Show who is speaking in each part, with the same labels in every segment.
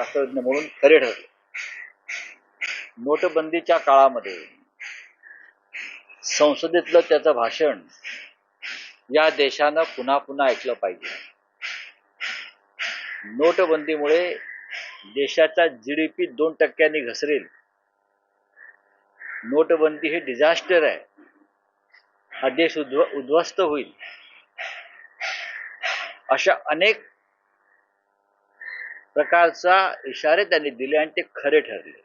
Speaker 1: अर्थशास्त्रज्ञ म्हणून खरे ठरले. नोटबंदीच्या काळामध्ये संसदेतलं त्याचं भाषण या देशानं पुन्हा पुन्हा ऐकलं पाहिजे. नोटबंदीमुळे देशाचा GDP 2% घसरेल. नोटबंदी हे डिझास्टर आहे. हा देश उद्ध्वस्त होईल. अशा अनेक प्रकारचा इशारे त्यांनी दिले आणि ते खरे ठरले.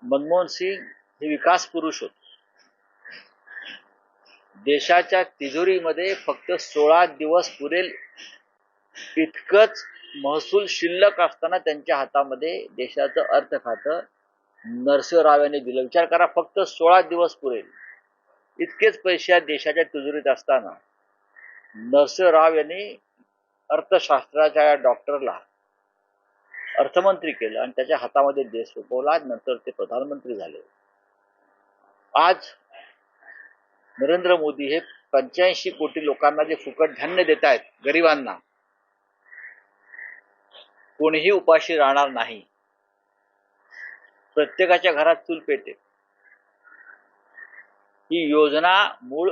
Speaker 1: मनमोहन सिंग हे विकास पुरुष होते. देशाच्या तिजोरीमध्ये फक्त 16 दिवस पुरेल इतकंच महसूल शिल्लक असताना त्यांच्या हातामध्ये देशाचं अर्थ खातं नरसिंह राव यांनी दिलं. विचार करा, फक्त 16 दिवस पुरेल इतकेच पैसे देशाच्या तिजोरीत असताना नरसिंह राव यांनी अर्थशास्त्राच्या डॉक्टरला अर्थमंत्री केलं आणि त्याच्या हातामध्ये देश सोपवला. नंतर ते प्रधानमंत्री झाले. आज नरेंद्र मोदी हे 85 कोटी लोकांना जे फुकट धान्य देत आहेत, गरिबांना, कोणीही उपाशी राहणार नाही. प्रत्येकाच्या घरात चूल पेटेल. ही योजना मूळ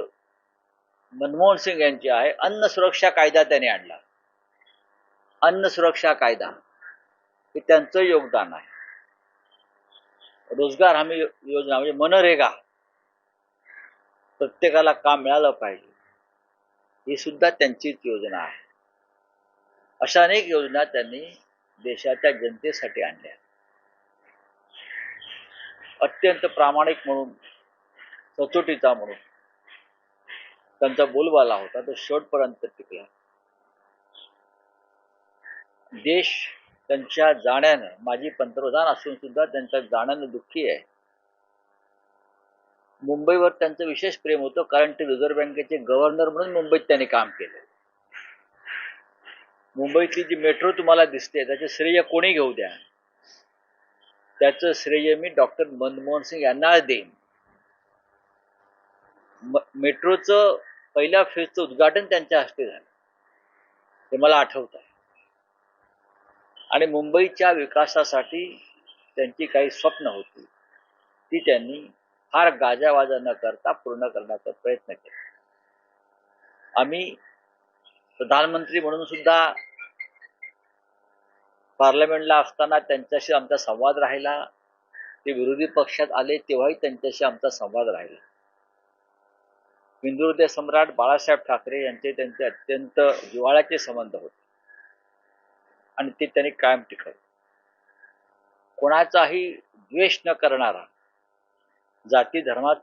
Speaker 1: मनमोहन सिंग यांची आहे. अन्न सुरक्षा कायदा त्यांनी आणला. अन्न सुरक्षा कायदा हे त्यांचं योगदान आहे. रोजगार हमी योजना म्हणजे मनरेगा, प्रत्येकाला काम मिळालं पाहिजे, ही सुद्धा त्यांचीच योजना आहे. अशा अनेक योजना त्यांनी देशाच्या जनतेसाठी आणल्या. अत्यंत प्रामाणिक म्हणून, सचोटीचा म्हणून त्यांचा बोलबाला होता, तो शेवटपर्यंत टिकला. देश त्यांच्या जाण्यानं, माजी पंतप्रधान असून सुद्धा त्यांच्या जाण्यानं दुःखी आहे. मुंबईवर त्यांचं विशेष प्रेम होतं, कारण ते रिझर्व्ह बँकेचे गव्हर्नर म्हणून मुंबईत त्यांनी काम केलं. मुंबईतली जी मेट्रो तुम्हाला दिसते त्याचे श्रेय कोणी घेऊ द्या, त्याचं श्रेय मी डॉक्टर मनमोहन सिंग यांना देईन. मेट्रोचं पहिल्या फेजचं उद्घाटन त्यांच्या हस्ते झालं, ते मला आठवत आहे. आणि मुंबईच्या विकासासाठी त्यांची काही स्वप्न होती, ती त्यांनी फार गाजावाजा न करता पूर्ण करण्याचा प्रयत्न केला. आम्ही प्रधानमंत्री म्हणून सुद्धा पार्लमेंटला असताना त्यांच्याशी आमचा संवाद राहिला. ते विरोधी पक्षात आले तेव्हाही त्यांच्याशी आमचा संवाद राहिला. हिंदुहृदय सम्राट बाळासाहेब ठाकरे यांचे त्यांचे अत्यंत जिव्हाळ्याचे संबंध होते आणि ते त्यांनी कायम टिकवले. कोणाचाही द्वेष न करणारा, जाती धर्माचा